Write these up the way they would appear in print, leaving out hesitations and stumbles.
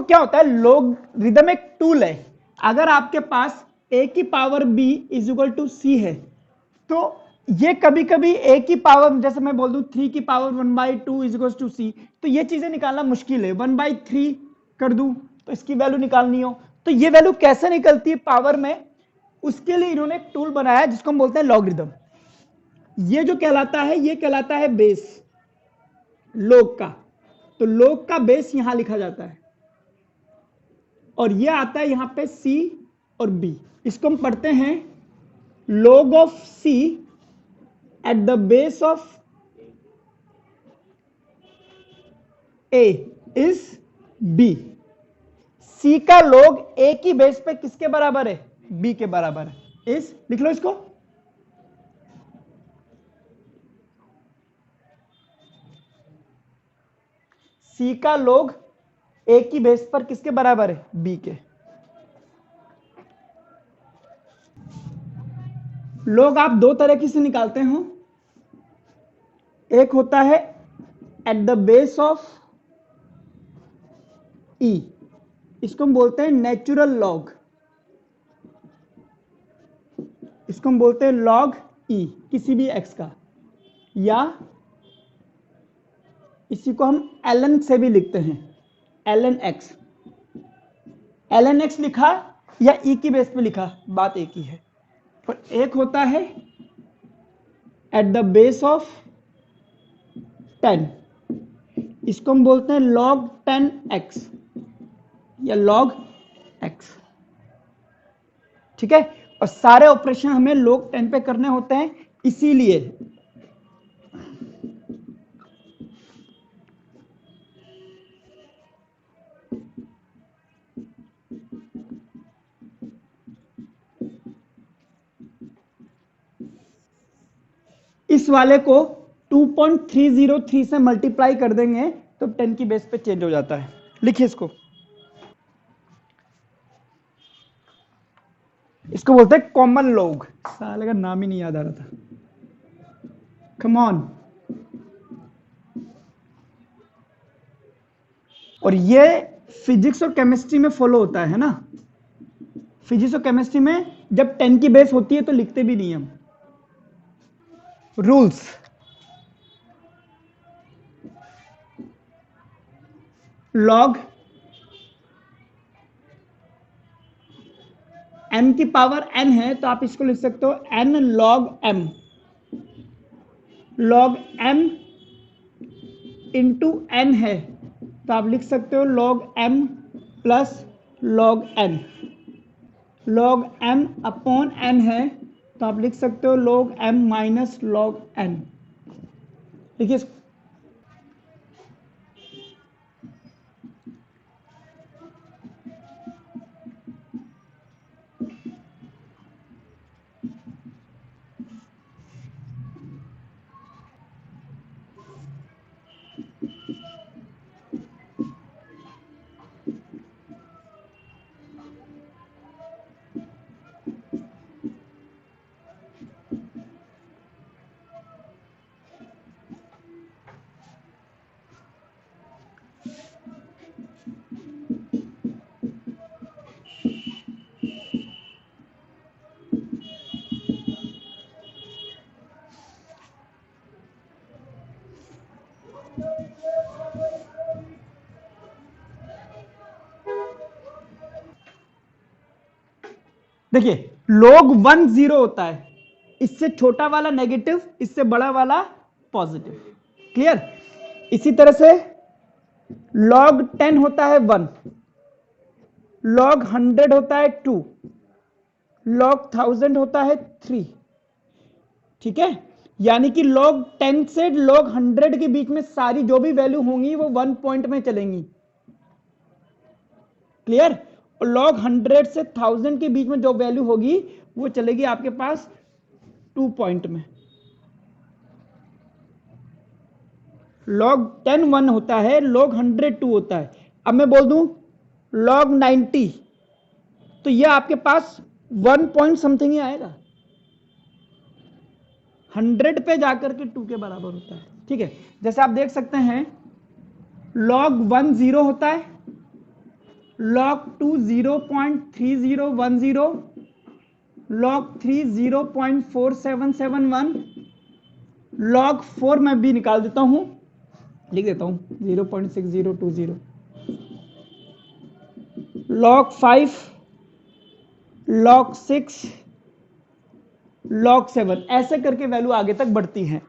क्या होता है, लॉगरिदम एक टूल है। अगर आपके पास a की power b is equal to c है, तो ये कभी कभी a की पावर, जैसे मैं बोल दूं 3 की power 1/2 is equal to c, तो ये चीजें निकालना मुश्किल है। 1/3 कर दूं तो इसकी वैल्यू निकालनी हो, तो ये वैल्यू कैसे निकलती है पावर में, उसके लिए इन्होंने एक टूल बनाया जिसको हम बोलते हैं लॉगरिदम। ये जो कहलाता है, ये कहलाता है बेस लॉग का। तो लॉग का बेस यहां लिखा जाता है, और ये आता है यहां पे c और b। इसको हम पढ़ते हैं log of c at the base of a is b। c का log a की बेस पे किसके बराबर है, b के बराबर है। इस लिख लो इसको, c का log a की बेस पर किसके बराबर है, b के। log आप दो तरह से निकालते हो, एक होता है at the base of e, इसको हम बोलते हैं नेचुरल लॉग, इसको हम बोलते हैं log e किसी भी x का, या इसी को हम ln से भी लिखते हैं, ln x। ln x लिखा या e की बेस पे लिखा, बात एक ही है। पर एक होता है एट द बेस ऑफ 10, इसको हम बोलते हैं log 10x या log x। ठीक है, और सारे ऑपरेशन हमें log 10 पे करने होते हैं, इसीलिए इस वाले को 2.303 से मल्टीप्लाई कर देंगे तो 10 की बेस पे चेंज हो जाता है। लिखिए इसको, इसको बोलते हैं कॉमन लॉग। साले का नाम ही नहीं याद आ रहा था, कम ऑन। और ये फिजिक्स और केमिस्ट्री में फॉलो होता है ना। फिजिक्स और केमिस्ट्री में जब 10 की बेस होती है तो लिखते भी नहीं हम। रूल्स, लॉग m की पावर n है तो आप इसको लिख सकते हो n log m, log m into n है तो आप लिख सकते हो log m plus log n, log m upon n है तो आप लिख सकते हो log m minus log n। देखिए, देखिए log 1 0 होता है, इससे छोटा वाला नेगेटिव, इससे बड़ा वाला पॉजिटिव। क्लियर। इसी तरह से log 10 होता है 1, log 100 होता है 2, log 1000 होता है 3। ठीक है, यानी कि log 10 से log 100 के बीच में सारी जो भी वैल्यू होंगी वो 1 पॉइंट में चलेंगी। क्लियर। और log 100 से 1000 के बीच में जो वैल्यू होगी वो चलेगी आपके पास 2 पॉइंट में। log 10 1 होता है, log 100 2 होता है। अब मैं बोल दूं log 90 तो ये आपके पास 1 पॉइंट समथिंग ही आएगा, 100 पे जाकर के 2 के बराबर होता है। ठीक है, जैसे आप देख सकते हैं log 1 0 होता है, log 2 0.3010, log 3 0.4771, log 4 मैं भी निकाल देता हूं, लिख देता हूं 0.6020, log 5, log 6, log 7, ऐसे करके वैल्यू आगे तक बढ़ती है।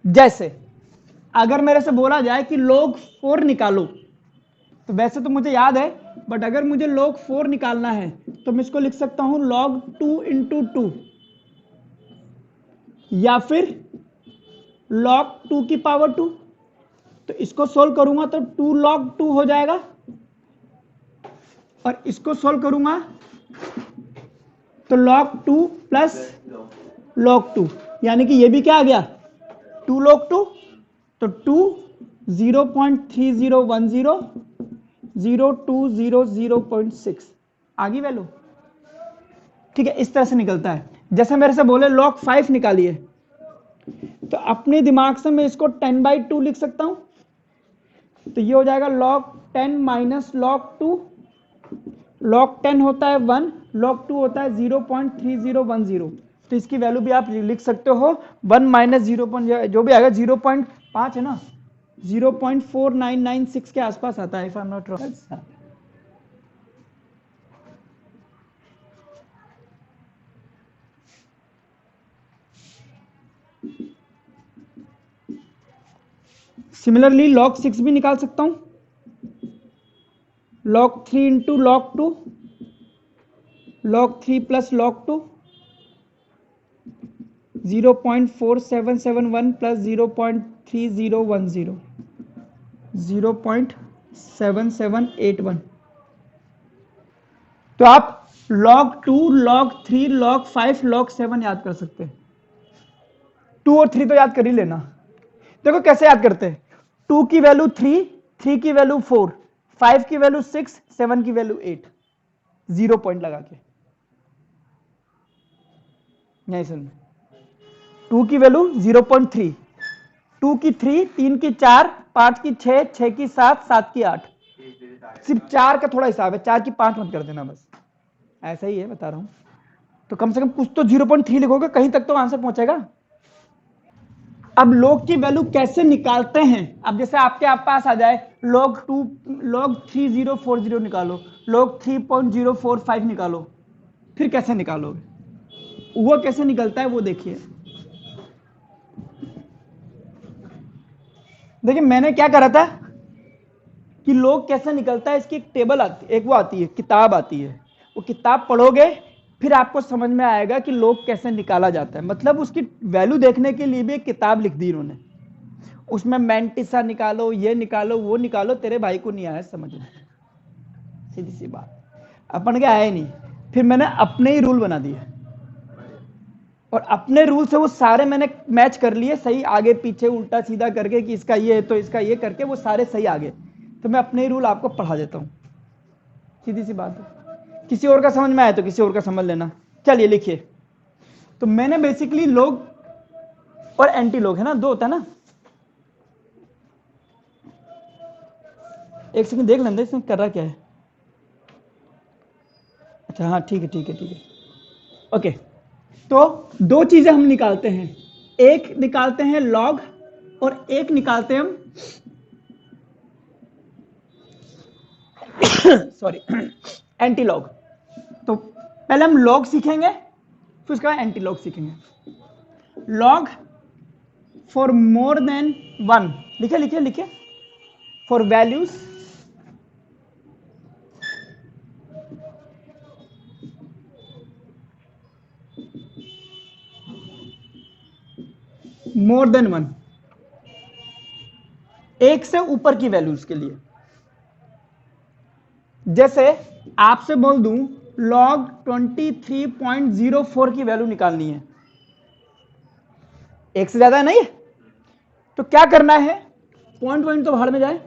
जैसे अगर मेरे से बोला जाए कि log 4 निकालो, तो वैसे तो मुझे याद है, बट अगर मुझे log 4 निकालना है तो मैं इसको लिख सकता हूं log 2 इंटू 2, या फिर log 2 की पावर 2। तो इसको सोल्व करूंगा तो 2 log 2 हो जाएगा, और इसको सोल्व करूंगा तो log 2 प्लस log 2, यानी कि ये भी क्या आ गया 2 log 2, तो 2 0.3010 0.2006 आ गई वैल्यू। ठीक है, इस तरह से निकलता है। जैसे मेरे से बोले log 5 निकालिए, तो अपने दिमाग से मैं इसको 10/2 लिख सकता हूं, तो ये हो जाएगा log 10 माइनस log 2, log 10 होता है 1, log 2 होता है 0.3010, तो इसकी वैल्यू भी आप लिख सकते हो 1 माइनस 0, जो भी आएगा 0.5 है ना, 0.4996 के आसपास आता है, if I am not wrong. Similarly log 6 भी निकाल सकता हूं, log 3 into log 2, log 3 plus log 2, 0.4771 plus 0.3010, 0.7781। तो आप log 2, log 3, log 5, log 7 याद कर सकते हैं। 2 और 3 तो याद कर ही लेना। देखो कैसे याद करते हैं, 2 की वैल्यू 3, 3 की वैल्यू 4, 5 की वैल्यू 6, 7 की वैल्यू 8, 0 पॉइंट लगा के यहीं से 2 की वैल्यू 0.3, 2 की 3, 3 की 4, 5 की 6, 6 की 7, 7 की 8, सिर्फ 4 का थोड़ा हिसाब है, 4 की 5 मत कर देना, बस ऐसा ही है, बता रहा हूं। तो कम से कम कुछ तो 0.3 लिखोगे, कहीं तक तो आंसर पहुंचेगा। अब log की वैल्यू कैसे निकालते हैं, अब जैसे आपके पास आ जाए log 3040 निकालो, log 3.045 निकालो, फिर कैसे निकालोगे, वो कैसे निकलता है वो देखिए। देखिए मैंने क्या करा था कि log कैसे निकलता है, इसकी एक टेबल आती है, एक वो आती है, किताब आती है, वो किताब पढ़ोगे फिर आपको समझ में आएगा कि log कैसे निकाला जाता है। मतलब उसकी वैल्यू देखने के लिए भी एक किताब लिख दी इन्होंने, उसमें मैंटिसा निकालो, ये निकालो, वो निकालो, तेरे भाई को नहीं आया समझ में, सीधी सी बात, अपन के आया नहीं। फिर मैंने अपने ही रूल बना दिए, और अपने रूल से वो सारे मैंने मैच कर लिए, सही आगे पीछे उल्टा सीधा करके कि इसका ये है तो इसका ये करके वो सारे सही आ गए। तो मैं अपने ही रूल आपको पढ़ा देता हूँ, सीधी सी बात है। किसी और का समझ में आया तो किसी और का समझ लेना। चलिए लिखिए, तो मैंने बेसिकली log और एंटी log है ना, दो होता है ना, एक सेकंड देख लेंगे इसमें कर रहा क्या है। अच्छा हाँ ठीक है ठीक है ठीक है, ओके। तो दो चीजें हम निकालते हैं, एक निकालते हैं log और एक निकालते हैं हम सॉरी एंटी log। तो पहले हम log सीखेंगे, फिर उसके बाद एंटी log सीखेंगे। log फॉर मोर देन 1, लिखे लिखे लिखे, फॉर वैल्यूज मोर देन 1, एक से ऊपर की वैल्यूज के लिए। जैसे आपसे बोल दूं log 23.04 की वैल्यू निकालनी है, एक से ज्यादा है नहीं, तो क्या करना है, पॉइंट तो बाहर में जाए,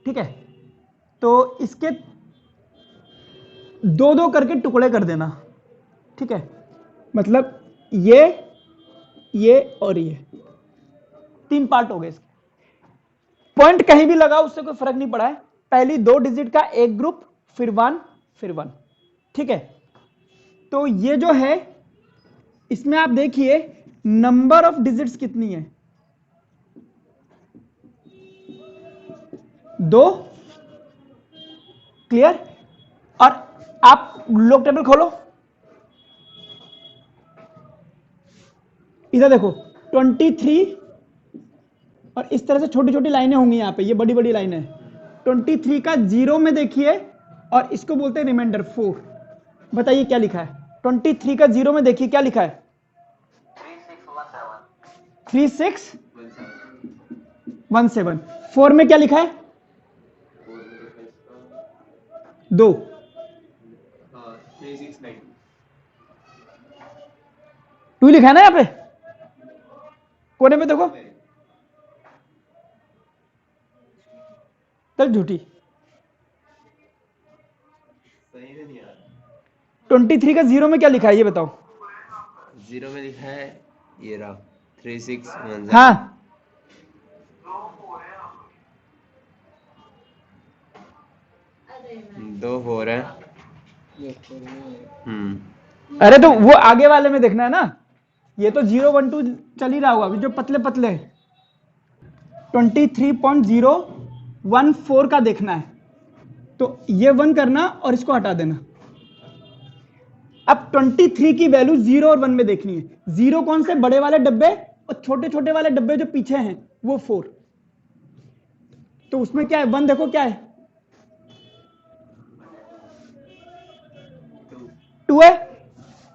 ठीक है, तो इसके दो दो करके टुकड़े कर देना, ठीक है, मतलब ये और ये 3 पार्ट हो गए इसके। पॉइंट कहीं भी लगाओ उससे कोई फर्क नहीं पड़ा है, पहली 2 डिजिट का एक ग्रुप, फिर 1 फिर 1। ठीक है, तो ये जो है इसमें आप देखिए नंबर ऑफ डिजिट्स कितनी है, 2। क्लियर। और आप लॉग टेबल खोलो, इधर देखो 23, और इस तरह से छोटी छोटी लाइनें होंगी यहां पे, ये बड़ी बड़ी लाइनें। 23 का 0 में देखिए, और इसको बोलते हैं रिमाइंडर 4। बताइए क्या लिखा है? 23 का 0 में देखिए क्या लिखा है? 3617। 4 में क्या लिखा है? 2। 2 लिखा है ना यहाँ पे, कोने में देखो, तब झूठी। 23 का 0 में क्या लिखा है ये बताओ? 0 में लिखा है ये रहा 3617। हाँ, दो 4 है। अरे तो वो आगे वाले में देखना है ना, ये तो 0 1 2 चल ही रहा होगा, अभी जो पतले पतले हैं। 23.014 का देखना है, तो ये 1 करना और इसको हटा देना। अब 23 की वैल्यू 0 और 1 में देखनी है। 0 कौन से? बड़े वाले डब्बे, और छोटे छोटे वाले डब्बे जो पीछे हैं वो 4। तो उसमें क्या है? 1 देखो क्या है, 2 है।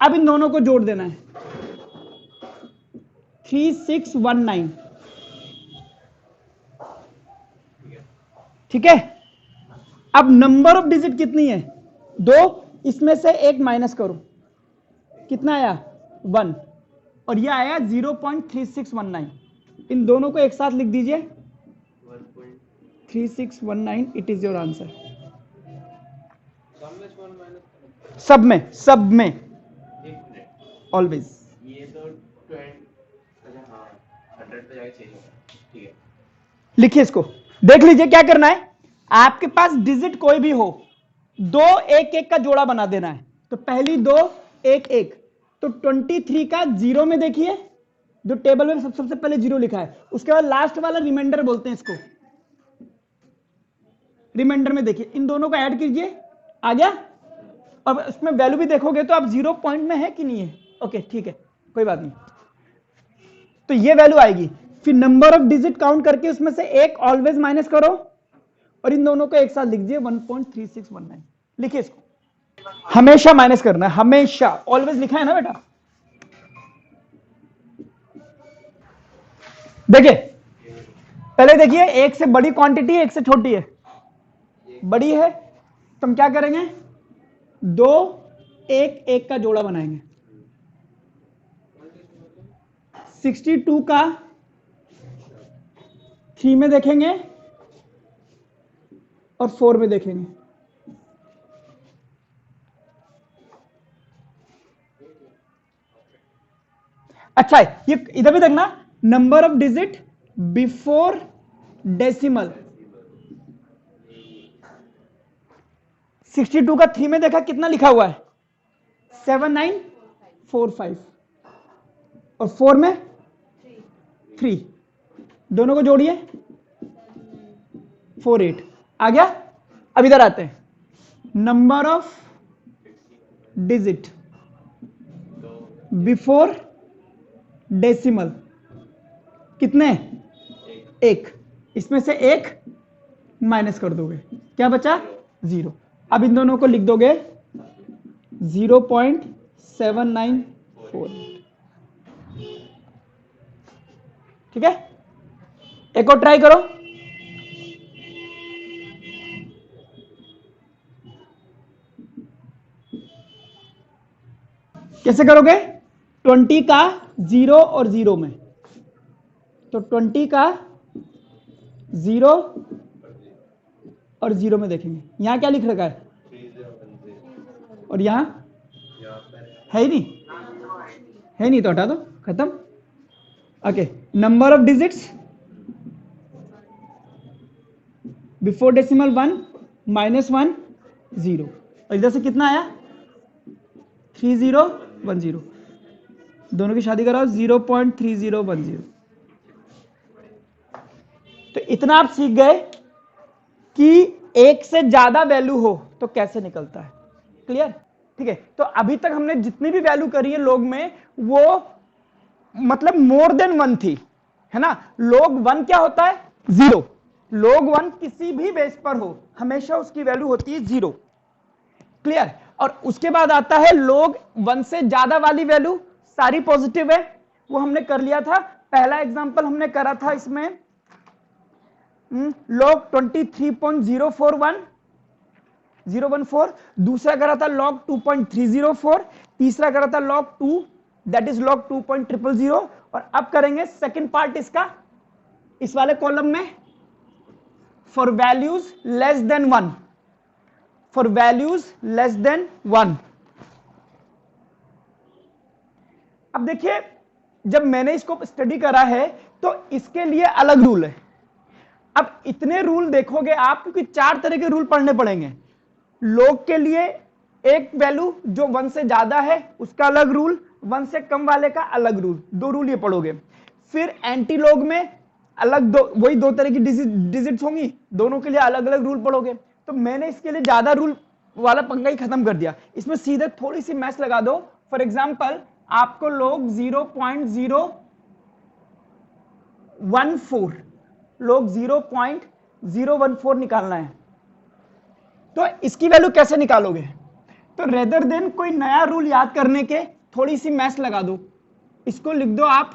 अब इन दोनों को जोड़ देना है, 3619। ठीक है, अब नंबर ऑफ डिजिट कितनी है? 2। इसमें से एक माइनस करो, कितना आया? 1। और ये आया 0.3619। इन दोनों को एक साथ लिख दीजिए, 3619। It is your answer. सब में ऑलवेज। ये तो 100 पे जाके चेंज होगा। ठीक है, लिखिए इसको, देख लीजिए क्या करना है। आपके पास डिजिट कोई भी हो, 2 1 1 का जोड़ा बना देना है। तो पहली 2 1 1, तो 23 का 0 में देखिए, जो टेबल में सबसे पहले 0 लिखा है, उसके बाद लास्ट वाला रिमाइंडर बोलते हैं इसको, रिमाइंडर में देखिए, इन दोनों को ऐड कीजिए, आ गया। अब इसमें वैल्यू भी देखोगे तो आप 0 पॉइंट में है कि नहीं है? ओके ठीक है, कोई बात नहीं। तो ये वैल्यू आएगी। फिर नंबर ऑफ डिजिट काउंट करके उसमें से एक ऑलवेज माइनस करो, और इन दोनों को एक साथ लिख दिए 1.3619। लिखिए इसको, हमेशा माइनस करना है, हमेशा। ऑलवेज लिखा है ना बेटा? देखिए पहले देखिए, एक से बड़ी क्वांटिटी है, एक से छोटी है। बड़ी है तो हम क्या करेंगे? 2 1 1 का जोड़ा बनाएंगे। 62 का 3 में देखेंगे और 4 में देखेंगे। अच्छा है, ये इधर भी देखना, number of digit before decimal. 62 का 3 में देखा कितना लिखा हुआ है? 7945। और 4 में 3, दोनों को जोड़िए 48। आ गया। अब इधर आते हैं, number of digit before decimal कितने? 1। इसमें से एक माइनस कर दोगे, क्या बचा? 0। अब इन दोनों को लिख दोगे 0.7948। ठीक है, एक और ट्राई करो। कैसे करोगे? 20 का 0 और 0 में, तो 20 का 0 और 0 में देखेंगे। यहां क्या लिख रखा है? और यहां है ही नहीं, है नहीं तो हटा दो, खत्म। Okay, number of digits before decimal 1 -1 0, और इधर से कितना आया 3010, दोनों की शादी कराओ 0.3010। तो इतना आप सीख गए कि एक से ज्यादा वैल्यू हो तो कैसे निकलता है। क्लियर? ठीक है, तो अभी तक हमने जितनी भी वैल्यू करी है log में, वो मतलब मोर देन 1 थी, है ना। log 1 क्या होता है 0, log 1 किसी भी बेस पर हो हमेशा उसकी वैल्यू होती है 0। क्लियर? और उसके बाद आता है log 1 से ज्यादा वाली वैल्यू, सारी पॉजिटिव है, वो हमने कर लिया था। पहला एग्जांपल हमने करा था इसमें log 23.041014, दूसरा करा था log 2.304, तीसरा करा था log 2 दैट इज log 2.000, और अब करेंगे सेकंड पार्ट इसका, इस वाले कॉलम में, for values less than 1, for values less than 1। अब देखिए, जब मैंने इसको स्टडी करा है तो इसके लिए अलग रूल है। अब इतने रूल देखोगे आप, क्योंकि 4 तरह के रूल पढ़ने पड़ेंगे। log के लिए एक वैल्यू जो 1 से ज्यादा है उसका अलग रूल, 1 से कम वाले का अलग रूल, 2 रूल ये पढ़ोगे। फिर एंटी log में अलग वही 2 तरह की डिजिट्स होंगी, दोनों के लिए अलग अलग रूल पढ़ोगे। तो मैंने इसके लिए ज्यादा रूल वाला पंगा ही खत्म कर दिया, इसमें सीधे थोड़ी सी मैथ्स लगा दो। फॉर एग्जाम्पल, आपको log 0.014 निकालना है, तो इसकी वैल्यू कैसे निकालोगे? तो रेदर देन कोई नया रूल याद करने के थोड़ी सी मैथ्स लगा दो, इसको लिख दो आप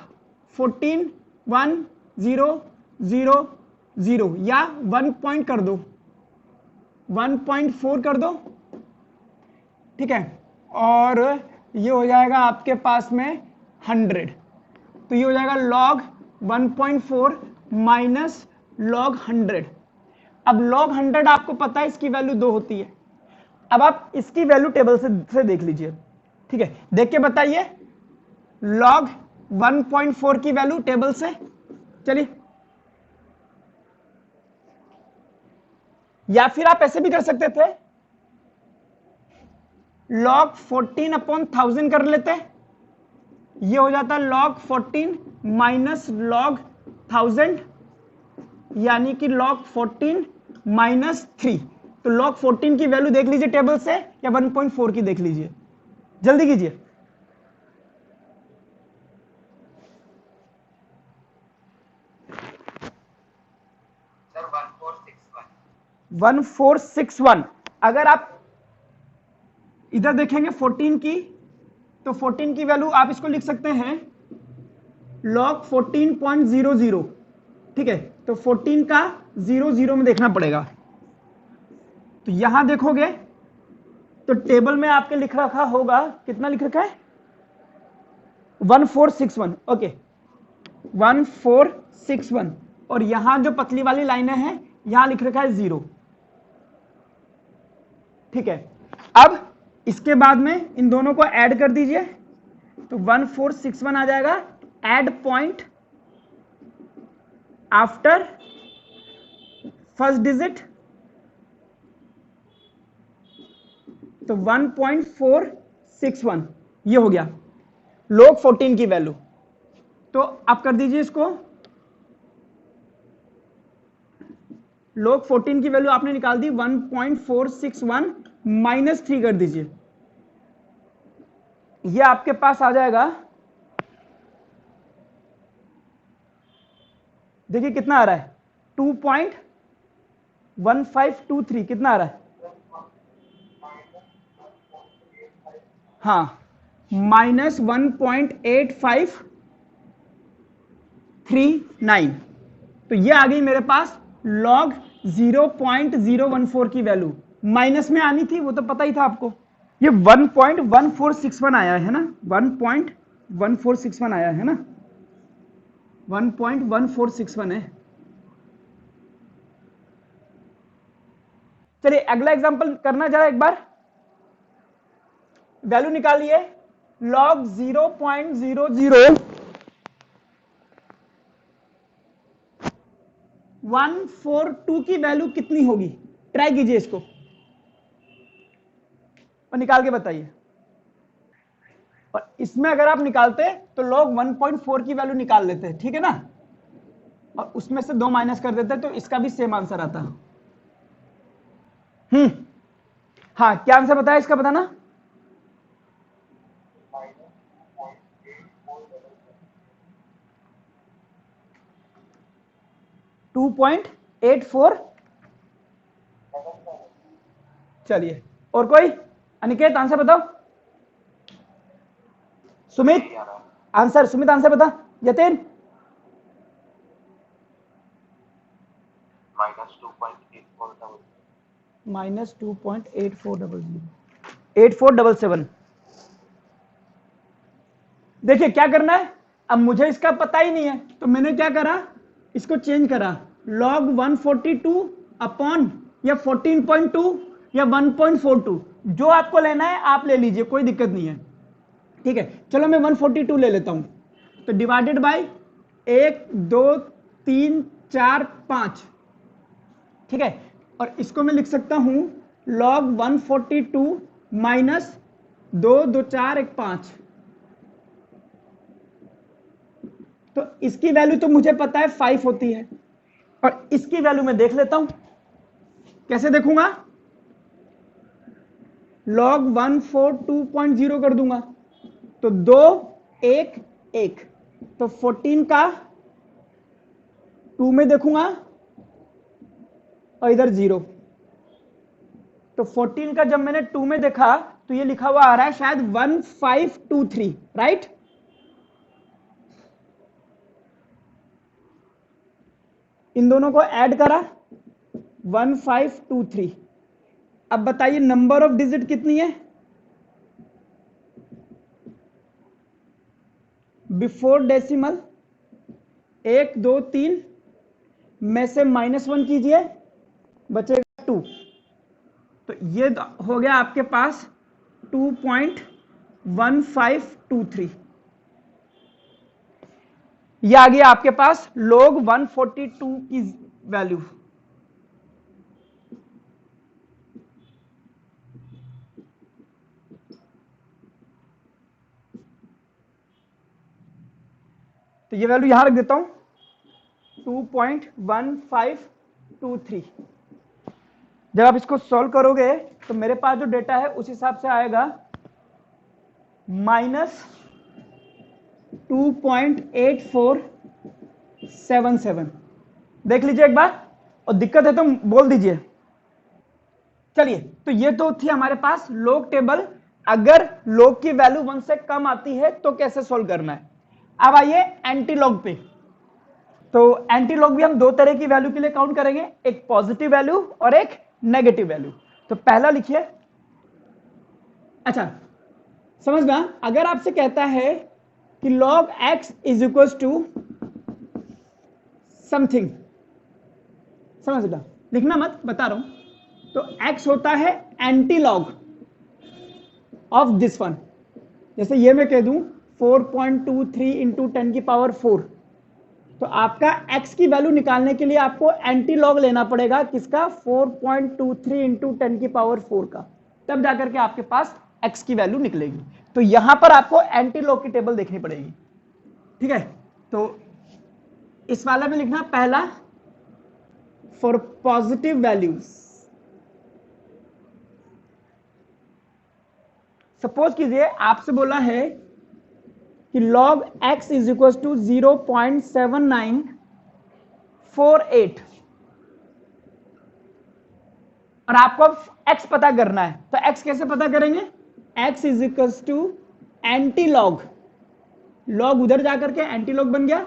141000 या 1 पॉइंट कर दो, 1.4 कर दो, ठीक है, और ये हो जाएगा आपके पास में 100, तो ये हो जाएगा log 1.4 माइनस log 100। अब log 100 आपको पता है इसकी वैल्यू 2 होती है। अब आप इसकी वैल्यू टेबल से देख लीजिए, ठीक है, देख के बताइए log 1.4 की वैल्यू टेबल से। चलिए, या फिर आप ऐसे भी कर सकते थे, log 14/1000 कर लेते, ये हो जाता है log 14 माइनस log 1000, यानी कि log 14 माइनस 3। तो log 14 की वैल्यू देख लीजिए टेबल से, या 1.4 की देख लीजिए, जल्दी कीजिए। सर 1461। अगर आप इधर देखेंगे 14 की, तो 14 की वैल्यू आप इसको लिख सकते हैं log 14.00, ठीक है, तो 14 का 00 में देखना पड़ेगा। तो यहां देखोगे तो टेबल में आपके लिख रखा होगा, कितना लिख रखा है 1461, ओके 1461, और यहां जो पतली वाली लाइनें हैं यहां लिख रखा है 0, ठीक है। अब इसके बाद में इन दोनों को ऐड कर दीजिए, तो 1461 आ जाएगा, add point after first digit, तो 1.461 ये हो गया log 14 की वैल्यू। तो आप कर दीजिए इसको, log 14 की वैल्यू आपने निकाल दी 1.461 माइनस 3 कर दीजिए, ये आपके पास आ जाएगा, देखिए कितना आ रहा है 2.1523, कितना आ रहा है, हाँ, माइनस 1.8539। तो ये आ गई मेरे पास log 0.014 की वैल्यू, माइनस में आनी थी वो तो पता ही था आपको। ये 1.1461 आया है ना, 1.1461 आया है ना, 1.1461 है। चलिए अगला एग्जांपल करना जरा एक बार, वैल्यू निकालिए log 0.00 142 की वैल्यू कितनी होगी? ट्राई कीजिए इसको और निकाल के बताइए। और इसमें अगर आप निकालते तो लोग 1.4 की वैल्यू निकाल लेते, ठीक है ना, और उसमें से 2 माइनस कर देते तो इसका भी सेम आंसर आता। हाँ, क्या आंसर बताया इसका, बताना। $2.84। चलिए, और कोई? अनिकेत आंसर बताओ। सुमित आंसर, सुमित आंसर बता। यतीन -2.8400 देखिए क्या करना है। अब मुझे इसका पता ही नहीं है तो मैंने क्या करा, इसको चेंज करा, log 142 अपॉन या 14.2 या 1.42, जो आपको लेना है आप ले लीजिए, कोई दिक्कत नहीं है, ठीक है। चलो मैं 142 ले लेता हूं, तो डिवाइडेड बाय 1 2 3 4 5, ठीक है। और इसको मैं लिख सकता हूं log 142 माइनस 2 2 4 1 5। तो इसकी वैल्यू तो मुझे पता है 5 होती है, और इसकी वैल्यू मैं देख लेता हूं। कैसे देखूंगा? log 142.0 कर दूंगा, तो 2 1 1, तो 14 का 2 में देखूंगा और इधर 0, तो 14 का जब मैंने 2 में देखा तो ये लिखा हुआ आ रहा है शायद 1523, राइट। इन दोनों को ऐड करा 1523। अब बताइए नंबर ऑफ डिजिट कितनी है? बिफोर डेसिमल 1 2 3 में से -1 कीजिए, बचेगा 2, तो ये हो गया आपके पास 2.1523। ये आ गया आपके पास log 142 की वैल्यू। तो ये वैल्यू यहां रख देता हूं 2.1523। जब आप इसको सॉल्व करोगे तो मेरे पास जो डेटा है उस हिसाब से आएगा -2.8477। देख लीजिए एक बार, और दिक्कत है तो बोल दीजिए। चलिए, तो ये तो थी हमारे पास log टेबल। अगर log की वैल्यू 1 से कम आती है तो कैसे सॉल्व करना है। अब आइए एंटी लॉग पे। तो एंटी लॉग भी हम दो तरह की वैल्यू के लिए काउंट करेंगे, एक पॉजिटिव वैल्यू और एक नेगेटिव वैल्यू। तो पहला लिखिए, अच्छा समझ गया, अगर आपसे कहता है कि log x is equal to something, समझ गया, लिखना मत, बता रहा हूं। तो x होता है anti log of this one. जैसे ये मैं कह दूं 4.23 इंटू 10 की पावर 4, तो आपका x की वैल्यू निकालने के लिए आपको एंटी लॉग लेना पड़ेगा, किसका? 4.23 इंटू 10 की पावर 4 का, तब जाकर के आपके पास x की वैल्यू निकलेगी। तो यहां पर आपको एंटी लॉग की टेबल देखनी पड़ेगी, ठीक है। तो इस वाला में लिखना पहला फॉर पॉजिटिव वैल्यूज। सपोज कीजिए आपसे बोला है कि log x is equal to 0.7948, और आपको x पता करना है। तो x कैसे पता करेंगे? x is equal to anti log, log उधर जाकर के एंटी लॉग बन गया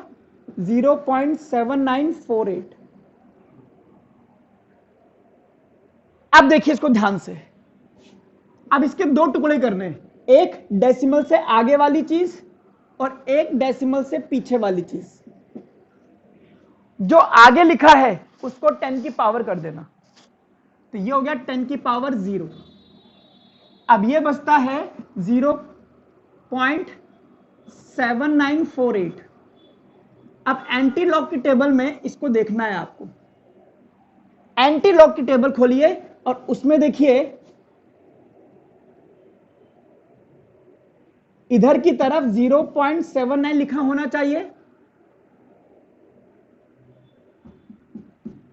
0.7948। अब देखिए इसको ध्यान से, अब इसके दो टुकड़े करने हैं, एक डेसिमल से आगे वाली चीज और एक डेसिमल से पीछे वाली चीज। जो आगे लिखा है उसको 10 की पावर कर देना, तो ये हो गया 10 की पावर 0। अब ये बचता है 0.7948। अब एंटी लॉग की टेबल में इसको देखना है आपको, एंटी लॉग की टेबल खोलिए और उसमें देखिए इधर की तरफ 0.79 लिखा होना चाहिए,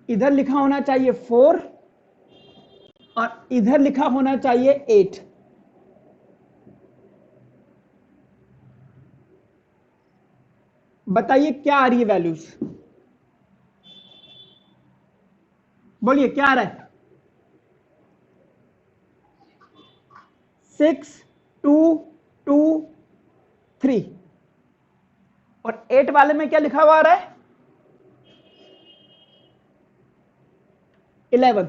इधर लिखा होना चाहिए 4 और इधर लिखा होना चाहिए 8। बताइए क्या आ रही है वैल्यूज, बोलिए क्या आ रहा है? 6 2 2 3 और 8 वाले में क्या लिखा हुआ आ रहा है? 11।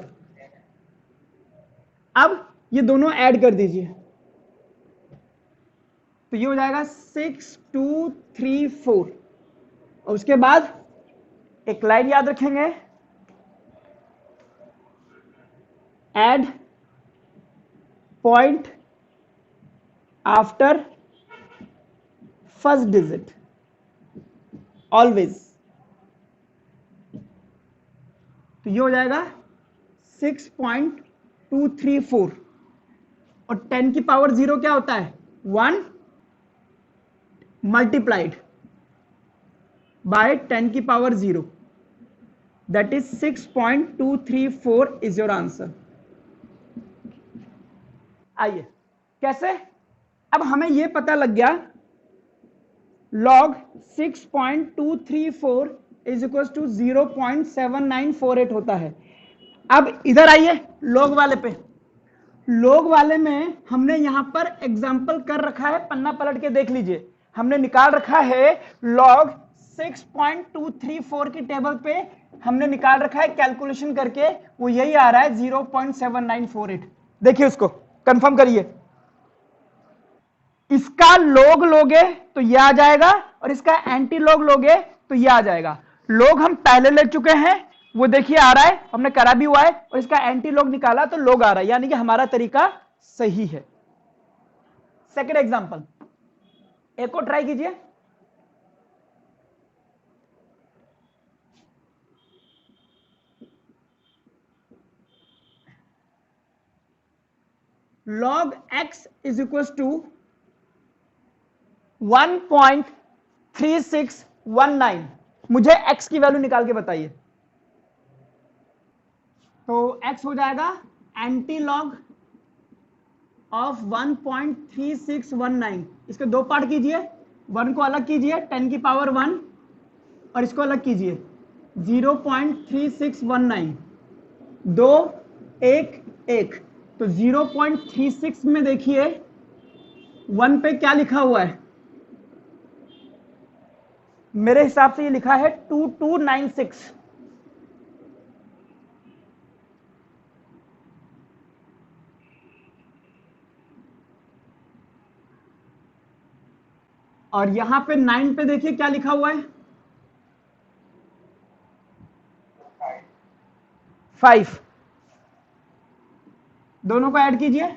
अब ये दोनों ऐड कर दीजिए तो ये हो जाएगा 6 2 3 4 और उसके बाद एक लाइन याद रखेंगे, add point after first digit always. तो ये हो जाएगा 6.234 और 10 की पावर 0 क्या होता है? 1 मल्टीप्लाइड बाय 10 की power 0, that is 6.234 is your answer. आइए कैसे? अब हमें यह पता लग गया log 6.234 इज इक्वल टू 0.7948 होता है। अब इधर आइए log वाले पे। log वाले में हमने यहां पर एग्जाम्पल कर रखा है, पन्ना पलट के देख लीजिए, हमने निकाल रखा है log 6.234 की टेबल पे हमने निकाल रखा है कैलकुलेशन करके, वो यही आ रहा है 0.7948। देखिए उसको कंफर्म करिए, इसका log लोगे तो ये आ जाएगा और इसका एंटी log लोगे तो ये आ जाएगा। log हम पहले ले चुके हैं, वो देखिए आ रहा है, हमने करा भी हुआ है, और इसका एंटी log निकाला तो log आ रहा है, यानी कि हमारा तरीका सही है। सेकंड एग्जांपल एक और ट्राई कीजिए। log x is equal to 1.3619। मुझे x की वैल्यू निकाल के बताइए। तो x हो जाएगा एंटी लॉग ऑफ 1.3619। इसके दो पार्ट कीजिए, 1 को अलग कीजिए 10 की पावर 1 और इसको अलग कीजिए 0.3619, 2 1 1। तो 0.36 में देखिए 1 पे क्या लिखा हुआ है? मेरे हिसाब से ये लिखा है 2296। और यहां पे 9 पे देखिए क्या लिखा हुआ है? 5। दोनों को ऐड कीजिए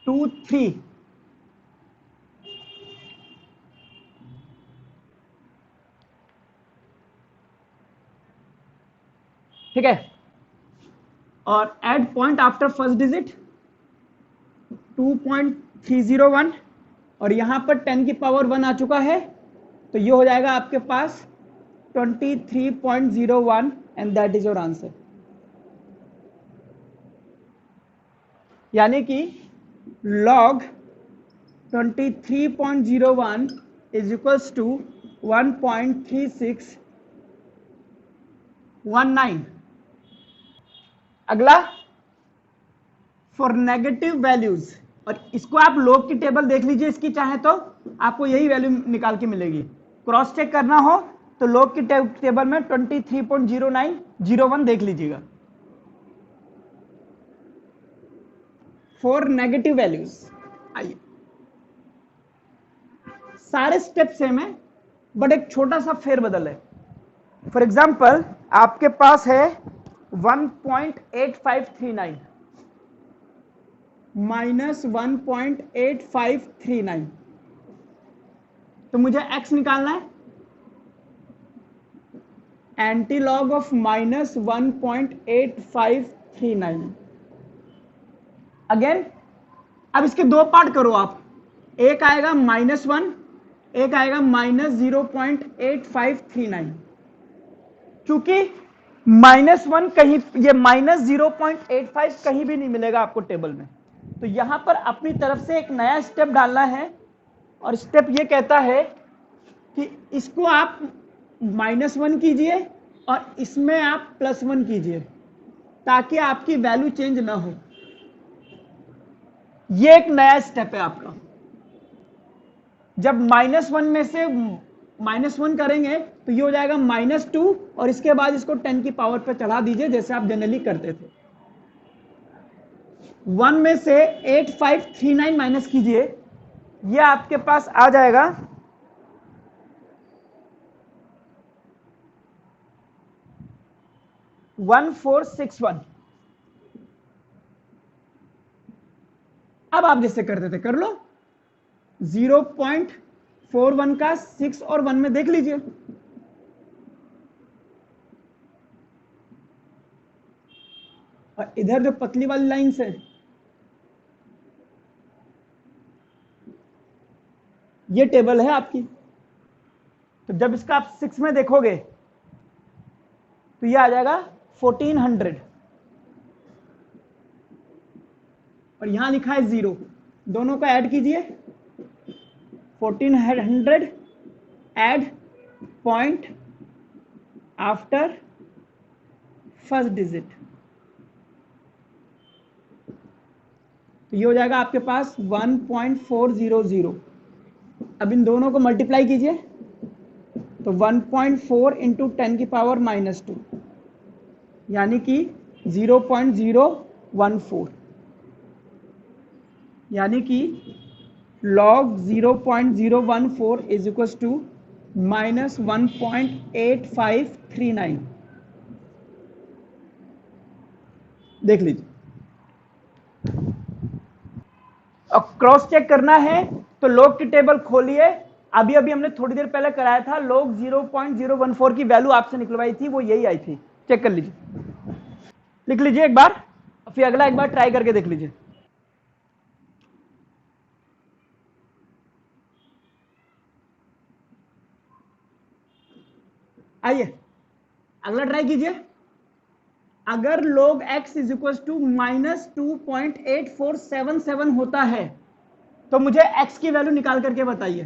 2 3। ठीक है, और add point after first digit 2.301 और यहां पर 10 की पावर 1 आ चुका है, तो ये हो जाएगा आपके पास 23.01 and that is your answer. यानी कि log 23.01 इज इक्वल्स टू 1.3619। अगला फॉर नेगेटिव वैल्यूज, और इसको आप log की टेबल देख लीजिए, इसकी चाहे तो आपको यही वैल्यू निकाल के मिलेगी। क्रॉस चेक करना हो तो log की टेबल में 23.0901 देख लीजिएगा। फॉर नेगेटिव वैल्यूज आइए, सारे स्टेप सेम है बट एक छोटा सा फेरबदल है। फॉर एग्जाम्पल आपके पास है 1.8539 माइनस 1.8539, तो मुझे x निकालना है। Anti log of -1.8539। अगेन अब इसके दो पार्ट करो आप, एक आएगा -1, एक आएगा -0.8539। क्योंकि -1 कहीं, ये -0.85 कहीं भी नहीं मिलेगा आपको टेबल में, तो यहां पर अपनी तरफ से एक नया स्टेप डालना है, और स्टेप ये कहता है कि इसको आप -1 कीजिए और इसमें आप +1 कीजिए, ताकि आपकी वैल्यू चेंज ना हो। ये एक नया स्टेप है आपका। जब -1 में से -1 करेंगे तो ये हो जाएगा -2, और इसके बाद इसको 10 की पावर पे चढ़ा दीजिए, जैसे आप जनरली करते थे। 1 में से 8539 माइनस कीजिए, ये आपके पास आ जाएगा 1461। अब आप जैसे करते थे कर लो, 0.41 का 6 और 1 में देख लीजिए। और इधर जो पतली वाली लाइंस है, ये टेबल है आपकी। तो जब इसका आप 6 में देखोगे तो ये आ जाएगा 1400, और यहां लिखा है 0, दोनों को ऐड कीजिए। 1400 add point after first digit, तो ये हो जाएगा आपके पास 1.400। अब इन दोनों को मल्टीप्लाई कीजिए, तो 1.4 इंटू 10 की पावर -2, यानी कि 0.014, यानी कि log 0.014 इज इक्वल टू -1.8539। देख लीजिए। अब क्रॉस चेक करना है तो log की टेबल खोलिए। अभी हमने थोड़ी देर पहले कराया था, log 0.014 की वैल्यू आपसे निकलवाई थी, वो यही आई थी। चेक कर लीजिए, लिख लीजिए एक बार, फिर अगला एक बार ट्राई करके देख लीजिए। आइए अगला ट्राई कीजिए। अगर log x is equal to -2.8477 होता है तो मुझे x की वैल्यू निकाल करके बताइए।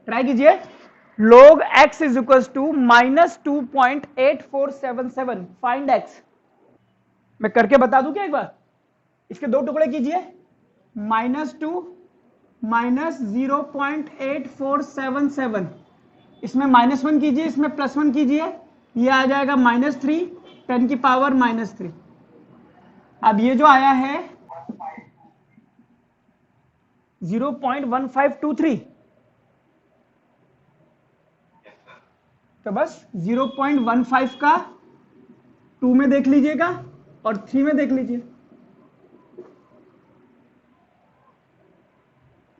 ट्राई कीजिए। log x is equal to -2.8477, find x। मैं करके बता दूं क्या एक बार? इसके दो टुकड़े कीजिए, -2 -0.8477, इसमें -1 कीजिए, इसमें +1 कीजिए, ये आ जाएगा -3, 10 की पावर -3। अब ये जो आया है 0.1523, तो बस 0.15 का 2 में देख लीजिएगा और 3 में देख लीजिए,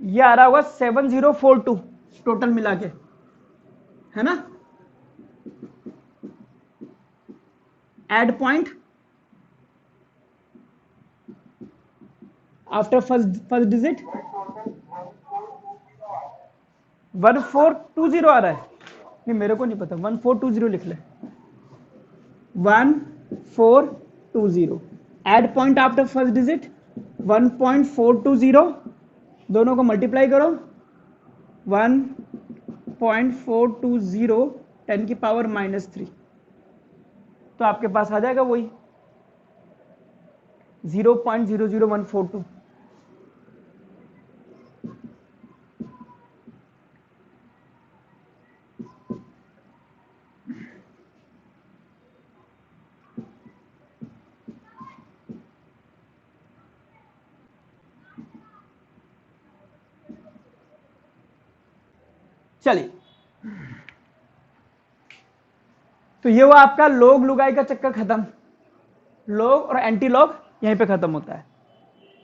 ये आ रहा होगा 7042 टोटल मिला के, है ना। Add point after first digit 1420 आ रहा है, नहीं मेरे को नहीं पता, 1420 लिख ले, 1420। Add point after first digit 1.420, दोनों को मल्टीप्लाई करो, 1.420 10 की पावर -3, तो आपके पास आ जाएगा वही 0.00142। चलिए, तो ये हुआ आपका लोग लुगाई का चक्कर खत्म। लोग और एंटी लॉग यहीं पे खत्म होता है।